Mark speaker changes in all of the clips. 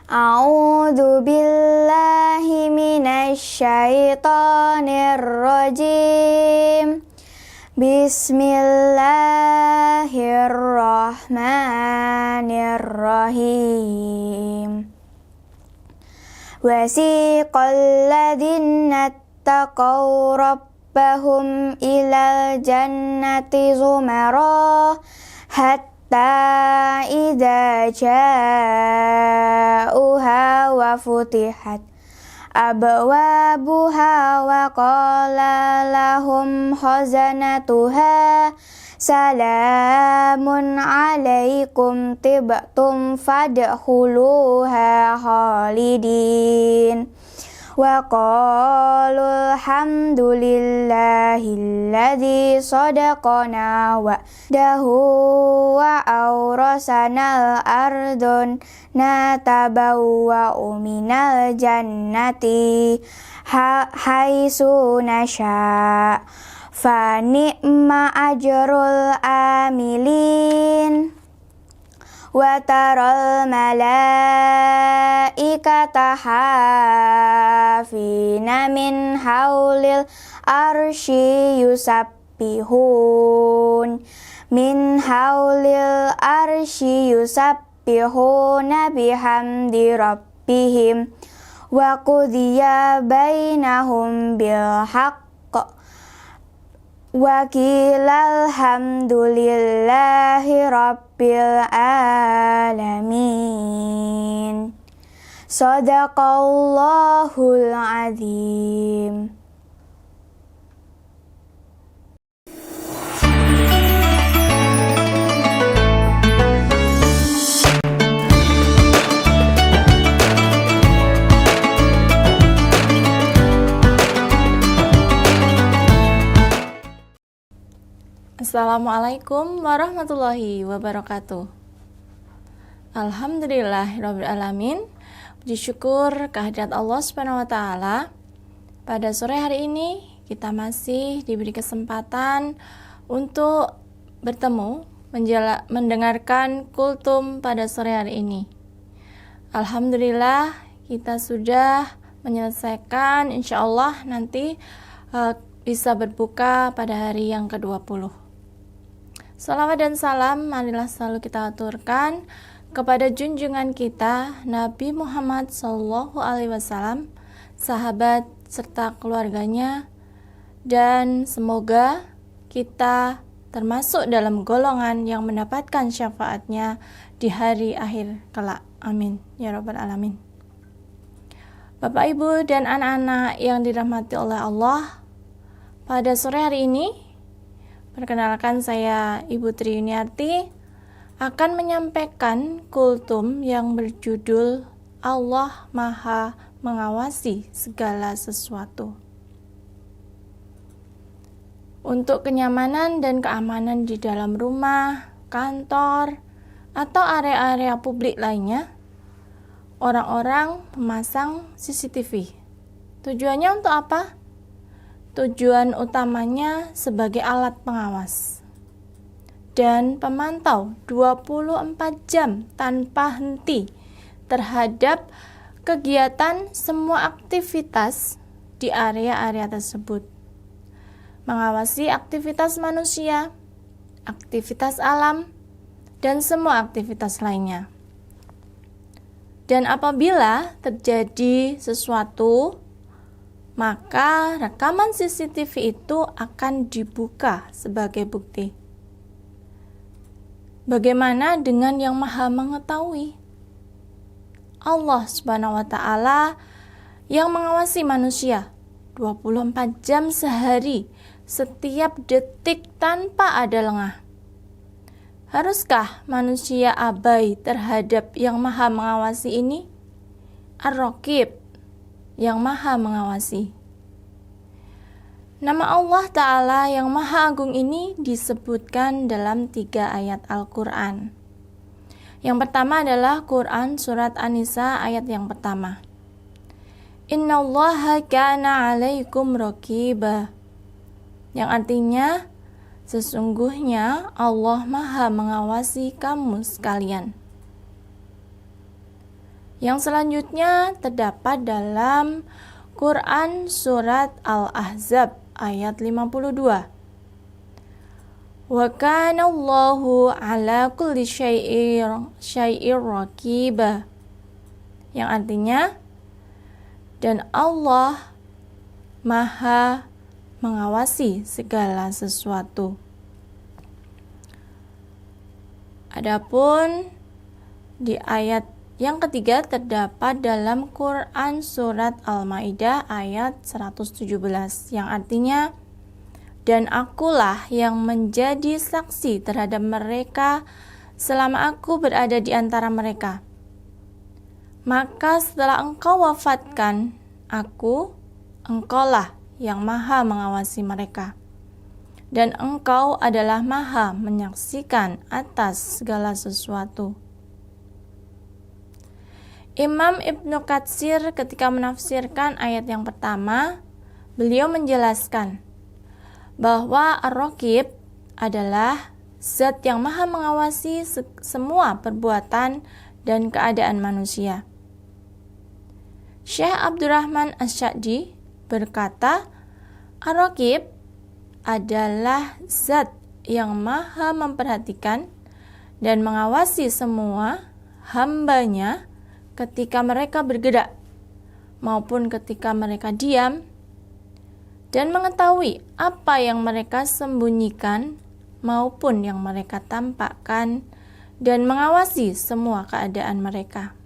Speaker 1: A'udzu billahi minasy syaithanir rajim. Bismillahirrahmanirrahim. Wasiqal ladzina taqaw rabbahum ilal jannati zumara hatta idza ja'uha wa futihat abwabuha wa qala lahum khazanatuha salamun alaikum tibtum fadkhuluha khalidin wa qalu alhamdulillahilladzi sadaqana wa'dahu wa awrasanal ardun natabawwa'u minal jannati haitsu nasya' fa ni'ma ajrul amilin. Wa taral malaikata hafina min haulil arsy yusabbihun yusabbihuna bihamdi rabbihim wa qudiya bainahum bil haqq wa qila alhamdulillahi rabbil alamin. Shadaqallahul azim.
Speaker 2: Assalamualaikum warahmatullahi wabarakatuh. Alhamdulillahirabbil alamin. Puji syukur kehadirat Allah Subhanahu wa taala. Pada sore hari ini kita masih diberi kesempatan untuk bertemu mendengarkan kultum pada sore hari ini. Alhamdulillah kita sudah menyelesaikan, insyaallah nanti bisa berbuka pada hari yang ke-20. Salawat dan salam marilah selalu kita aturkan kepada junjungan kita Nabi Muhammad SAW, sahabat serta keluarganya, dan semoga kita termasuk dalam golongan yang mendapatkan syafaatnya di hari akhir kelak. Amin ya rabbal alamin. Bapak, Ibu, dan anak-anak yang dirahmati oleh Allah, pada sore hari ini perkenalkan, saya Ibu Tri Yuniarti akan menyampaikan kultum yang berjudul Allah Maha Mengawasi Segala Sesuatu. Untuk kenyamanan dan keamanan di dalam rumah, kantor, atau area-area publik lainnya, orang-orang memasang CCTV. Tujuannya untuk apa? Tujuan utamanya sebagai alat pengawas dan pemantau 24 jam tanpa henti terhadap kegiatan semua aktivitas di area-area tersebut. Mengawasi aktivitas manusia, aktivitas alam, dan semua aktivitas lainnya. Dan apabila terjadi sesuatu, maka rekaman CCTV itu akan dibuka sebagai bukti. Bagaimana dengan yang Maha Mengetahui? Allah Subhanahu wa taala yang mengawasi manusia 24 jam sehari, setiap detik tanpa ada lengah. Haruskah manusia abai terhadap yang Maha Mengawasi ini? Ar-Raqib, yang Maha Mengawasi. Nama Allah Ta'ala yang Maha Agung ini disebutkan dalam 3 ayat Al-Quran. Yang pertama adalah Quran Surat An-Nisa ayat yang pertama. Innallaha kana 'alaikum raqiba. Yang artinya, sesungguhnya Allah Maha mengawasi kamu sekalian. Yang selanjutnya terdapat dalam Quran Surat Al-Ahzab ayat 52. Wa kana Allahu ala kulli syai'ir raqiba. Yang artinya, dan Allah Maha mengawasi segala sesuatu. Adapun di ayat yang ketiga terdapat dalam Quran Surat Al-Maidah ayat 117 yang artinya, dan akulah yang menjadi saksi terhadap mereka selama aku berada di antara mereka. Maka setelah engkau wafatkan aku, engkaulah yang maha mengawasi mereka. Dan engkau adalah maha menyaksikan atas segala sesuatu. Imam Ibnu Katsir ketika menafsirkan ayat yang pertama, beliau menjelaskan bahwa Ar-Raqib adalah zat yang maha mengawasi semua perbuatan dan keadaan manusia. Syekh Abdurrahman Asy-Sya'di berkata, Ar-Raqib adalah zat yang maha memperhatikan dan mengawasi semua hambanya ketika mereka bergerak maupun ketika mereka diam, dan mengetahui apa yang mereka sembunyikan maupun yang mereka tampakkan, dan mengawasi semua keadaan mereka.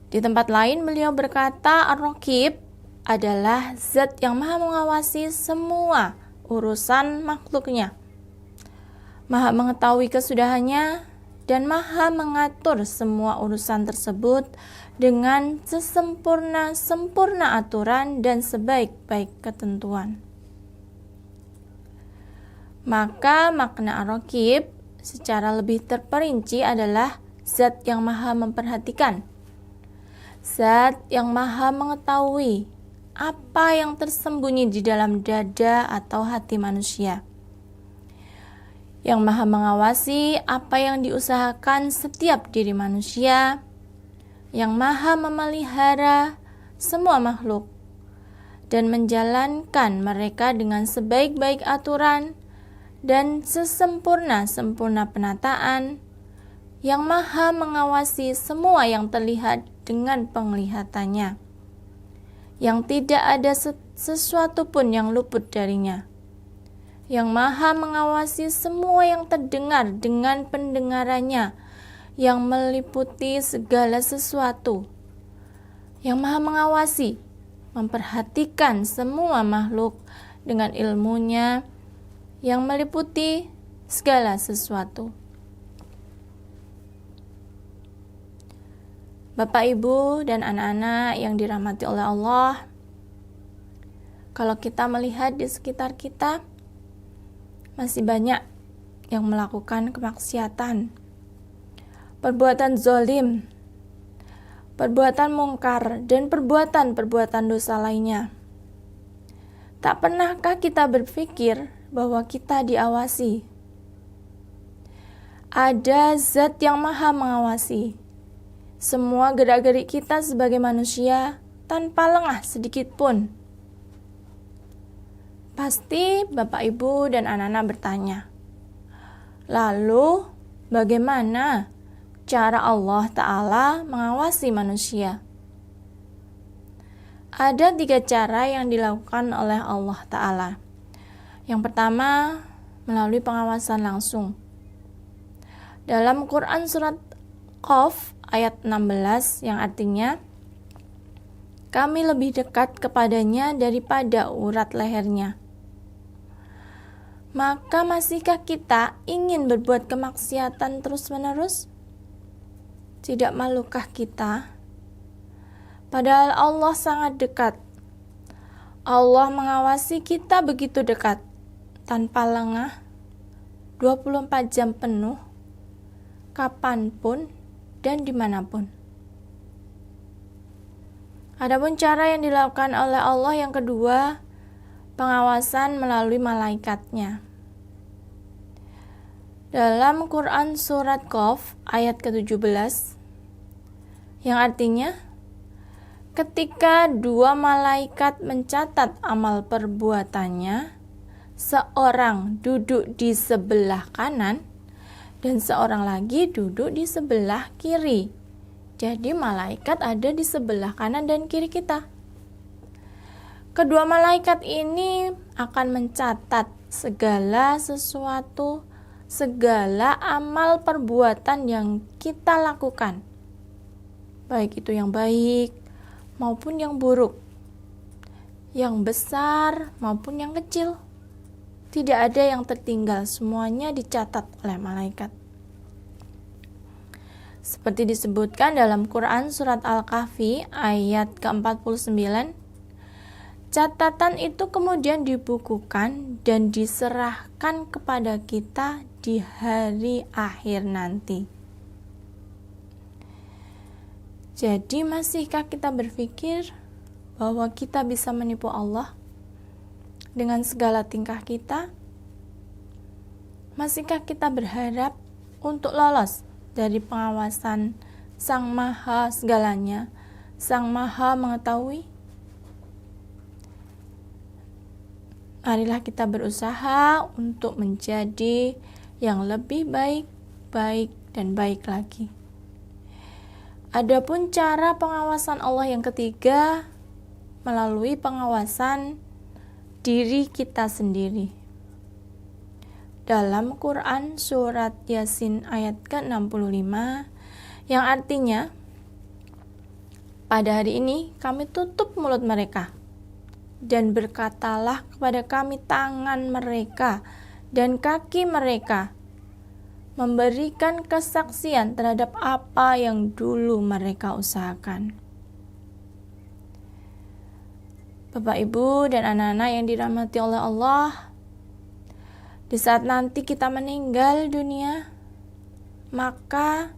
Speaker 2: Di tempat lain beliau berkata, Ar-Raqib adalah zat yang maha mengawasi semua urusan makhluknya, maha mengetahui kesudahannya, dan maha mengatur semua urusan tersebut dengan sesempurna aturan dan sebaik-baik ketentuan. Maka makna Ar-Raqib secara lebih terperinci adalah zat yang maha memperhatikan, zat yang maha mengetahui apa yang tersembunyi di dalam dada atau hati manusia, yang maha mengawasi apa yang diusahakan setiap diri manusia, yang maha memelihara semua makhluk dan menjalankan mereka dengan sebaik-baik aturan dan sesempurna penataan, yang maha mengawasi semua yang terlihat dengan penglihatannya, yang tidak ada sesuatu pun yang luput darinya, yang maha mengawasi semua yang terdengar dengan pendengarannya, yang meliputi segala sesuatu, yang maha mengawasi, memperhatikan semua makhluk dengan ilmunya, yang meliputi segala sesuatu. Bapak, Ibu, dan anak-anak yang dirahmati oleh Allah, kalau kita melihat di sekitar kita, masih banyak yang melakukan kemaksiatan, perbuatan zalim, perbuatan mungkar, dan perbuatan dosa lainnya. Tak pernahkah kita berpikir bahwa kita diawasi? Ada zat yang maha mengawasi semua gerak-gerik kita sebagai manusia tanpa lengah sedikit pun. Pasti Bapak, Ibu, dan anak-anak bertanya, lalu bagaimana cara Allah Ta'ala mengawasi manusia? Ada 3 cara yang dilakukan oleh Allah Ta'ala. Yang pertama, melalui pengawasan langsung. Dalam Quran Surat Qaf ayat 16 yang artinya, kami lebih dekat kepadanya daripada urat lehernya. Maka masihkah kita ingin berbuat kemaksiatan terus-menerus? Tidak malukah kita? Padahal Allah sangat dekat. Allah mengawasi kita begitu dekat, tanpa lengah, 24 jam penuh, kapanpun dan dimanapun. Adapun cara yang dilakukan oleh Allah yang kedua, pengawasan melalui malaikatnya. Dalam Quran Surat Qaf ayat ke-17, Yang artinya ketika dua malaikat mencatat amal perbuatannya, seorang duduk di sebelah kanan dan seorang lagi duduk di sebelah kiri. Jadi malaikat ada di sebelah kanan dan kiri kita. Kedua malaikat ini akan mencatat segala sesuatu, segala amal perbuatan yang kita lakukan. Baik itu yang baik maupun yang buruk, yang besar maupun yang kecil. Tidak ada yang tertinggal, semuanya dicatat oleh malaikat. Seperti disebutkan dalam Quran surat Al-Kahfi ayat ke-49, catatan itu kemudian dibukukan dan diserahkan kepada kita di hari akhir nanti. Jadi masihkah kita berpikir bahwa kita bisa menipu Allah dengan segala tingkah kita? Masihkah kita berharap untuk lolos dari pengawasan Sang Maha segalanya, Sang Maha mengetahui? Marilah kita berusaha untuk menjadi yang lebih baik, dan baik lagi. Adapun cara pengawasan Allah yang ketiga melalui pengawasan diri kita sendiri. Dalam Quran surat Yasin ayat ke-65 yang artinya, pada hari ini kami tutup mulut mereka dan berkatalah kepada kami tangan mereka dan kaki mereka, memberikan kesaksian terhadap apa yang dulu mereka usahakan. Bapak, Ibu, dan anak-anak yang dirahmati oleh Allah, di saat nanti kita meninggal dunia, maka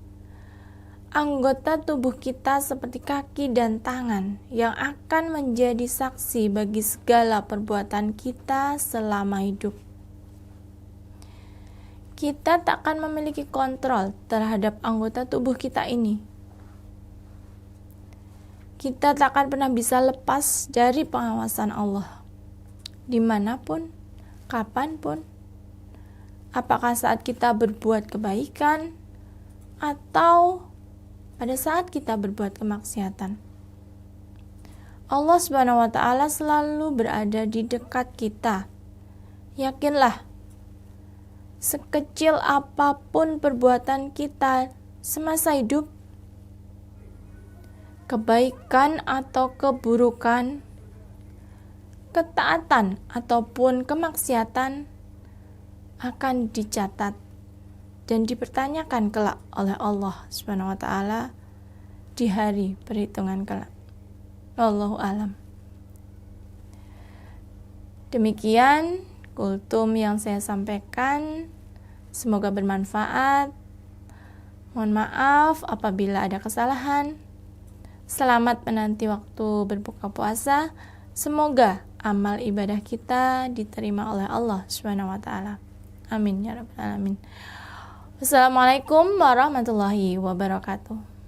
Speaker 2: anggota tubuh kita seperti kaki dan tangan yang akan menjadi saksi bagi segala perbuatan kita selama hidup. Kita tak akan memiliki kontrol terhadap anggota tubuh kita ini. Kita tak akan pernah bisa lepas dari pengawasan Allah. Dimanapun, kapanpun. Apakah saat kita berbuat kebaikan atau pada saat kita berbuat kemaksiatan. Allah Subhanahu wa Ta'ala selalu berada di dekat kita. Yakinlah, sekecil apapun perbuatan kita semasa hidup, kebaikan atau keburukan, ketaatan ataupun kemaksiatan akan dicatat dan dipertanyakan kelak oleh Allah Subhanahu wa Ta'ala di hari perhitungan kelak. Wallahu alam. Demikian kultum yang saya sampaikan, semoga bermanfaat. Mohon maaf apabila ada kesalahan. Selamat menanti waktu berbuka puasa. Semoga amal ibadah kita diterima oleh Allah Subhanahu wa Ta'ala. Amin ya rabbal alamin. Wassalamualaikum warahmatullahi wabarakatuh.